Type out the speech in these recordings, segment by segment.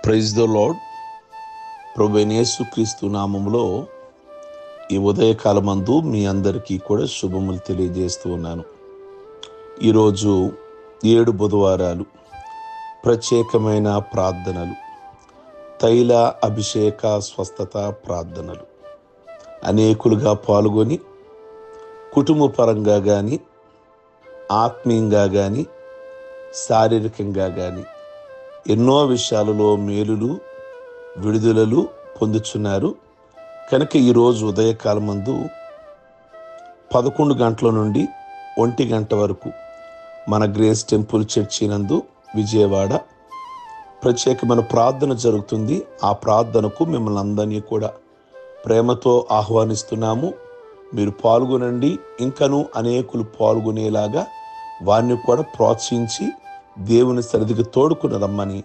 Praise the lord. ప్రభువైన యేసుక్రీస్తు నామములో ఈ ఉదయకాలమందు మీ అందరికీ కూడా శుభములు తెలియజేస్తూ ఉన్నాను. ఈరోజు 7 బుధవారాలు, ప్రత్యేకమైన ప్రార్థనలు, తైల అభిషేక స్వస్థత ప్రార్థనలు అనేకులుగా పాల్గొని కుటుంబ పరంగా కానీ, ఆత్మీయంగా కానీ, శారీరకంగా కానీ ఎన్నో విషయాలలో మేలులు, విడుదలలు పొందుచున్నారు. కనుక ఈరోజు ఉదయకాలమందు 11 గంటల నుండి 1 గంట వరకు మన గ్రేస్ టెంపుల్ చర్చి నందు విజయవాడ ప్రత్యేకమైన ప్రార్థన జరుగుతుంది. ఆ ప్రార్థనకు మిమ్మల్ని అందరినీ కూడా ప్రేమతో ఆహ్వానిస్తున్నాము. మీరు పాల్గొనండి. ఇంకనూ అనేకులు పాల్గొనేలాగా వారిని కూడా ప్రోత్సహించి దేవుని సన్నిధికి తోడుకుని రమ్మని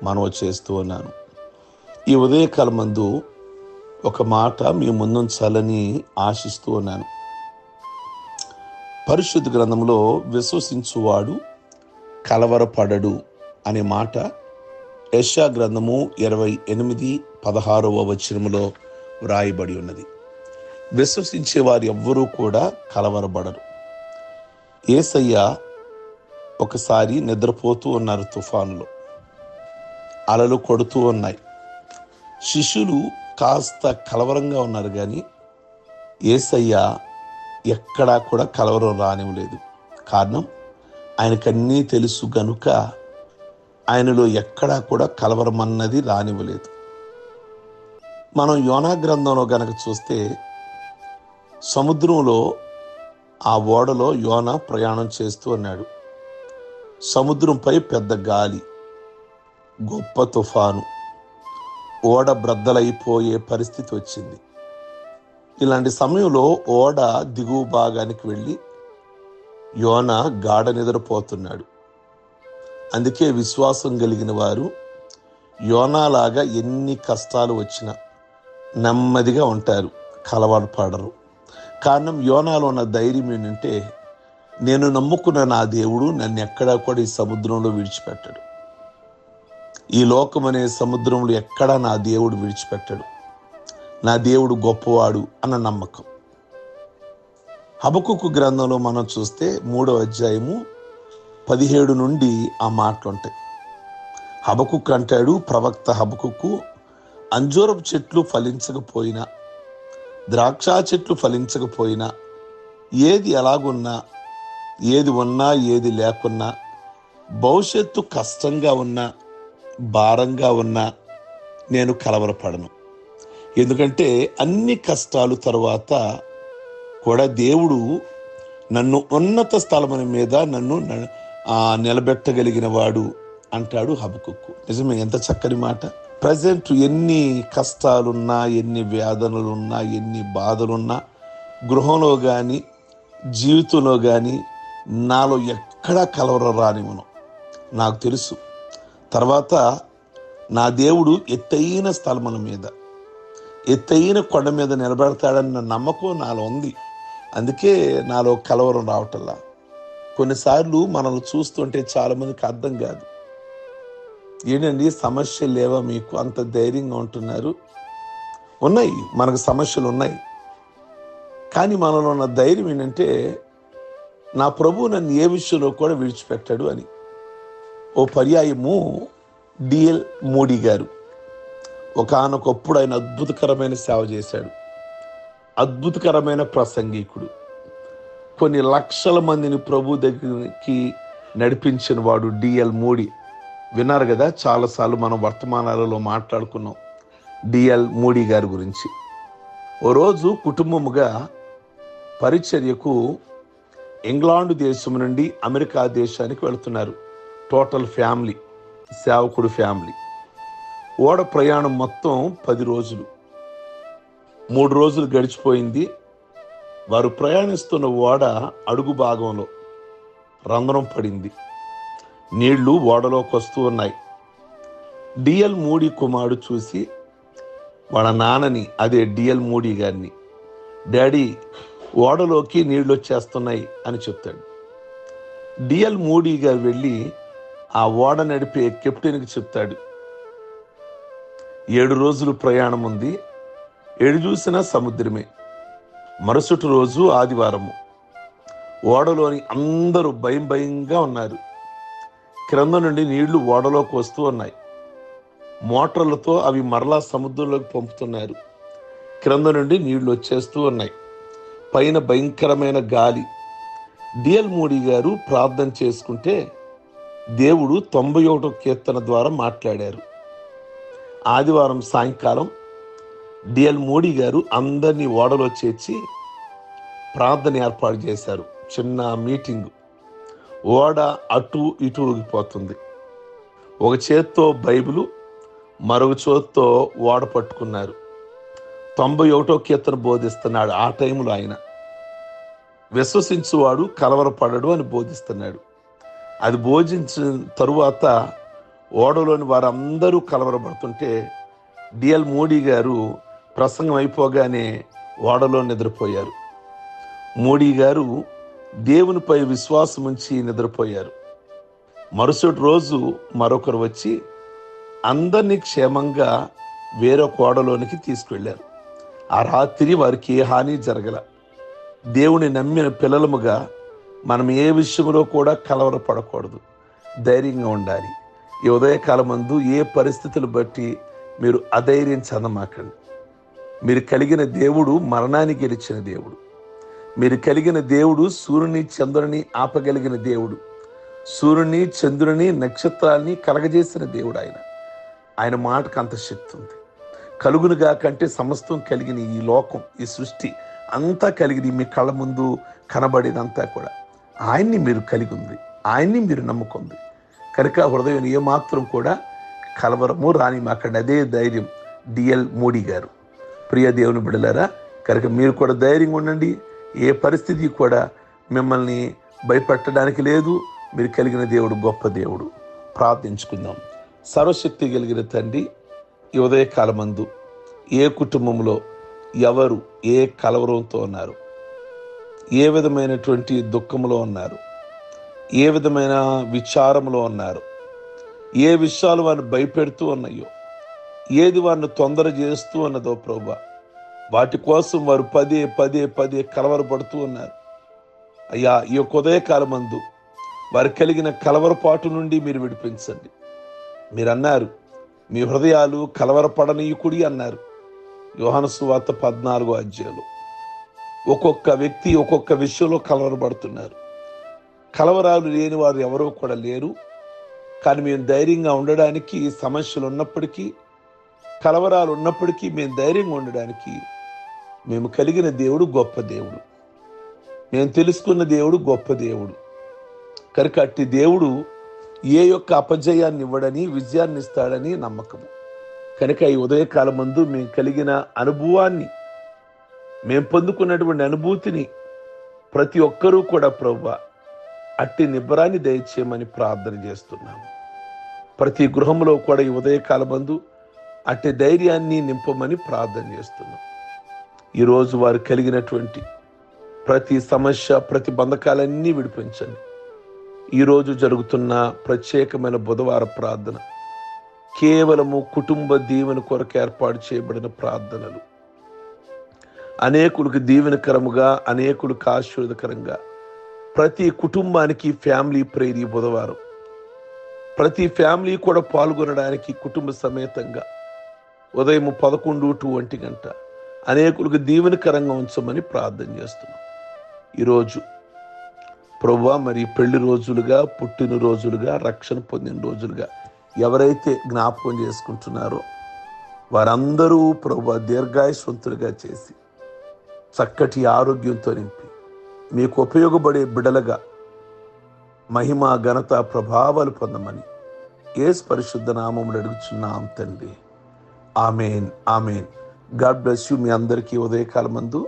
మనవి చేస్తూ ఉన్నాను. ఈ ఉదయకాలమందు ఒక మాట మీ ముందుంచాలని ఆశిస్తూ ఉన్నాను. పరిశుద్ధ గ్రంథంలో విశ్వసించువాడు కలవరపడడు అనే మాట యెషయా గ్రంథము 28:16 వచనములో వ్రాయబడి ఉన్నది. విశ్వసించే వారు ఎవ్వరూ కూడా కలవరపడరు. యేసయ్య ఒకసారి నిద్రపోతూ ఉన్నారు. తుఫానులో అలలు కొడుతూ ఉన్నాయి. శిష్యులు కాస్త కలవరంగా ఉన్నారు, కానీ యేసయ్య ఎక్కడా కూడా కలవరం రానివ్వలేదు. కారణం, ఆయనకన్నీ తెలుసు గనుక ఆయనలో ఎక్కడా కూడా కలవరం అన్నది రానివ్వలేదు. మనం యోనా గ్రంథంలో గనక చూస్తే, సముద్రంలో ఆ ఓడలో యోనా ప్రయాణం చేస్తూ ఉన్నాడు. సముద్రంపై పెద్ద గాలి, గొప్ప తుఫాను, ఓడ బ్రద్దలైపోయే పరిస్థితి వచ్చింది. ఇలాంటి సమయంలో ఓడ దిగువ భాగానికి వెళ్ళి యోనా గాఢ నిద్రపోతున్నాడు. అందుకే విశ్వాసం కలిగిన వారు యోనాలాగా ఎన్ని కష్టాలు వచ్చినా నెమ్మదిగా ఉంటారు, కలవరపడరు. కారణం, యోనాలో ఉన్న ధైర్యం ఏంటంటే, నేను నమ్ముకున్న నా దేవుడు నన్ను ఎక్కడా కూడా ఈ సముద్రంలో విడిచిపెట్టడు. ఈ లోకం అనే సముద్రంలో ఎక్కడా నా దేవుడు విడిచిపెట్టడు. నా దేవుడు గొప్పవాడు అన్న నమ్మకం. హబక్కుకు గ్రంథంలో మనం చూస్తే 3వ అధ్యాయము 17 నుండి ఆ మాటలుంటాయి. హబక్కుకు అంటాడు, ప్రవక్త హబక్కుకు, అంజూరపు చెట్లు ఫలించకపోయినా, ద్రాక్ష చెట్లు ఫలించకపోయినా, ఏది ఎలాగున్నా, ఏది ఉన్నా ఏది లేకున్నా, భవిష్యత్తు కష్టంగా ఉన్నా భారంగా ఉన్నా నేను కలవరపడను. ఎందుకంటే అన్ని కష్టాలు తర్వాత కూడా దేవుడు నన్ను ఉన్నత స్థలముల మీద నన్ను నిలబెట్టగలిగిన వాడు అంటాడు హబక్కుకు. నిజమే, ఎంత చక్కని మాట. ప్రజెంట్ ఎన్ని కష్టాలున్నా, ఎన్ని వేదనలున్నా, ఎన్ని బాధలున్నా, గృహంలో కానీ జీవితంలో కానీ నాలో ఎక్కడా కలవరం రానివ్వను. నాకు తెలుసు, తర్వాత నా దేవుడు ఎత్తైన స్థలముల మీద, ఎత్తైన కొండ మీద నిలబెడతాడన్న నమ్మకం నాలో ఉంది. అందుకే నాలో కలవరం రావటంలా. కొన్నిసార్లు మనల్ని చూస్తుంటే చాలా మందికి అర్థం కాదు. ఏంటండి, సమస్యలు లేవా మీకు, అంత ధైర్యంగా ఉంటున్నారు? ఉన్నాయి, మనకు సమస్యలు ఉన్నాయి. కానీ మనలో ఉన్న ధైర్యం ఏంటంటే, నా ప్రభువు నన్ను ఏ విషయంలో కూడా విడిచిపెట్టాడు అని. ఓ పర్యాయము డిఎల్ మోడీ గారు ఒకానొకప్పుడు ఆయన అద్భుతకరమైన సేవ చేశాడు. అద్భుతకరమైన ప్రసంగికుడు. కొన్ని లక్షల మందిని ప్రభు దగ్గరికి నడిపించిన వాడు డిఎల్ మోడీ. విన్నారు కదా, చాలాసార్లు మనం వర్తమానాలలో మాట్లాడుకున్నాం డిఎల్ మోడీ గారి గురించి. ఓ రోజు కుటుంబముగా పరిచర్యకు ఇంగ్లాండ్ దేశం నుండి అమెరికా దేశానికి వెళుతున్నారు. టోటల్ ఫ్యామిలీ, సేవకుడు ఫ్యామిలీ. ఓడ ప్రయాణం మొత్తం 10 రోజులు. 3 రోజులు గడిచిపోయింది. వారు ప్రయాణిస్తున్న ఓడ అడుగు భాగంలో రంధ్రం పడింది. నీళ్లు ఓడలోకి వస్తూ ఉన్నాయి. డిఎల్ మోడీ కుమారుడు చూసి వాళ్ళ నాన్నని, అదే డిఎల్ మోడీ గారిని, డాడీ ఓడలోకి నీళ్లు వచ్చేస్తున్నాయి అని చెప్తాడు. డిఎల్ మోడీ గారు వెళ్ళి ఆ ఓడ నడిపే కెప్టెన్కి చెప్తాడు, 7 రోజులు ప్రయాణం ఉంది. ఎడు చూసినా సముద్రమే. మరుసటి రోజు ఆదివారము. ఓడలోని అందరూ భయం భయంగా ఉన్నారు. క్రింద నుండి నీళ్లు ఓడలోకి వస్తూ ఉన్నాయి. మోటార్లతో అవి మరలా సముద్రంలోకి పంపుతున్నారు. క్రింద నుండి నీళ్లు వచ్చేస్తూ ఉన్నాయి. పైన భయంకరమైన గాలి. డిఎల్ మూడీ గారు ప్రార్థన చేసుకుంటే దేవుడు 91వ కీర్తన ద్వారా మాట్లాడారు. ఆదివారం సాయంకాలం డిఎల్ మూడీ గారు అందరినీ ఓడలో చేర్చి ప్రార్థన ఏర్పాటు చేశారు. చిన్న మీటింగ్. ఓడ అటు ఇటు ఊగిపోతుంది. ఒక చేత్తో బైబిలు, మరొక చేత్తో ఓడ పట్టుకున్నారు. 91వ కీర్తన బోధిస్తున్నాడు. ఆ టైంలో ఆయన విశ్వసించువాడు కలవరపడడు అని బోధిస్తున్నాడు. అది బోధించిన తరువాత ఓడలోని వారందరూ కలవరపడుతుంటే డిఎల్ మూడీ గారు ప్రసంగం అయిపోగానే ఓడలో నిద్రపోయారు. మూడీ గారు దేవునిపై విశ్వాసం ఉంచి నిద్రపోయారు. మరుసటి రోజు మరొకరు వచ్చి అందరినీ క్షేమంగా వేరొక ఓడలోనికి తీసుకువెళ్ళారు. ఆ రాత్రి వారికి ఏ హాని జరగల. దేవుని నమ్మిన పిల్లలముగా మనం ఏ విషయంలో కూడా కలవరపడకూడదు. ధైర్యంగా ఉండాలి. ఈ ఉదయకాలమందు ఏ పరిస్థితులు బట్టి మీరు అధైర్యం చెందమాకండి. మీరు కలిగిన దేవుడు మరణాన్ని గెలిచిన దేవుడు. మీరు కలిగిన దేవుడు సూర్యుని చంద్రుని ఆపగలిగిన దేవుడు. సూర్యుని చంద్రుని నక్షత్రాల్ని కలగజేసిన దేవుడు ఆయన మాటకు అంత శక్తి ఉంది. కలుగునుగా కంటే సమస్తం కలిగిన ఈ లోకం, ఈ సృష్టి అంతా కలిగి మీ కళ్ళ ముందు కనబడేదంతా కూడా ఆయన్ని మీరు కలిగి ఉంది. ఆయన్ని మీరు నమ్ముకుంది కనుక హృదయం ఏమాత్రం కూడా కలవరము రాని మాకండి. అదే ధైర్యం డిఎల్ మూడీ గారు. ప్రియ దేవుని బిడ్డలారా, కనుక మీరు కూడా ధైర్యంగా ఉండండి. ఏ పరిస్థితి కూడా మిమ్మల్ని భయపెట్టడానికి లేదు. మీరు కలిగిన దేవుడు గొప్ప దేవుడు. ప్రార్థించుకుందాం. సర్వశక్తి కలిగిన తండ్రి, ఈ ఉదయకాలమందు ఏ కుటుంబంలో ఎవరు ఏ కలవరంతో ఉన్నారు, ఏ విధమైనటువంటి దుఃఖంలో ఉన్నారు, ఏ విధమైన విచారంలో ఉన్నారు, ఏ విషయాలు వారిని భయపెడుతూ ఉన్నాయో, ఏది వారిని తొందర చేస్తూ ఉన్నదో ప్రభువా, వాటి కోసం వారు పదే పదే పదే కలవరపడుతూ ఉన్నారు. అయ్యా, ఈ యొక్క ఉదయకాలమందు వారు కలిగిన కలవరపాటు నుండి మీరు విడిపించండి. మీరు అన్నారు, మీ హృదయాలు కలవరపడనీయకుడి అన్నారు. యోహాను సువార్త 14వ అధ్యాయంలో ఒక్కొక్క వ్యక్తి ఒక్కొక్క విషయంలో కలవరపడుతున్నారు. కలవరాలు లేని వారు ఎవరో కూడా లేరు. కానీ మేము ధైర్యంగా ఉండడానికి, సమస్యలు ఉన్నప్పటికీ, కలవరాలు ఉన్నప్పటికీ మేము ధైర్యంగా ఉండడానికి మేము కలిగిన దేవుడు గొప్ప దేవుడు. మేము తెలుసుకున్న దేవుడు గొప్ప దేవుడు. కనుక అట్టి దేవుడు ఏ యొక్క అపజయాన్ని ఇవ్వడని, విజయాన్ని ఇస్తాడని నమ్మకము. కనుక ఈ ఉదయకాలం ముందు మేము కలిగిన అనుభవాన్ని, మేము పొందుకున్నటువంటి అనుభూతిని ప్రతి ఒక్కరూ కూడా ప్రభువా అట్టి నిబ్బరాన్ని దయచేయమని ప్రార్థన చేస్తున్నాము. ప్రతి గృహంలో కూడా ఈ ఉదయకాలం ముందు అట్టి ధైర్యాన్ని నింపమని ప్రార్థన చేస్తున్నాం. ఈరోజు వారు కలిగినటువంటి ప్రతి సమస్య, ప్రతి బంధకాలన్నీ విడిపించండి. ఈరోజు జరుగుతున్న ప్రత్యేకమైన బుధవార ప్రార్థన కేవలము కుటుంబ దీవెన కొరకు ఏర్పాటు చేయబడిన ప్రార్థనలు. అనేకులకు దీవెనకరముగా, అనేకులకు ఆశీర్వదకరంగా ప్రతి కుటుంబానికి ఫ్యామిలీ ప్రేయర్ బుధవారం. ప్రతి ఫ్యామిలీ కూడా పాల్గొనడానికి కుటుంబ సమేతంగా ఉదయం 11 to 1 గంట అనేకులకు దీవెనకరంగా ఉంచమని ప్రార్థన చేస్తున్నాం. ఈరోజు ప్రభువా, మరి పెళ్లి రోజులుగా, పుట్టిన రోజులుగా, రక్షణ పొందిన రోజులుగా ఎవరైతే జ్ఞాపకం చేసుకుంటున్నారో వారందరూ ప్రభువా దీర్ఘాయుష్వంతులుగా చేసి చక్కటి ఆరోగ్యంతో నింపి మీకు ఉపయోగపడే బిడలగా మహిమ, ఘనత, ప్రభావాలు పొందమని యేసు పరిశుద్ధ నామములో అడుగుచున్నాం తండ్రి. Amen, amen. God bless you. మీ అందరికీ ఉదయకాలం మందు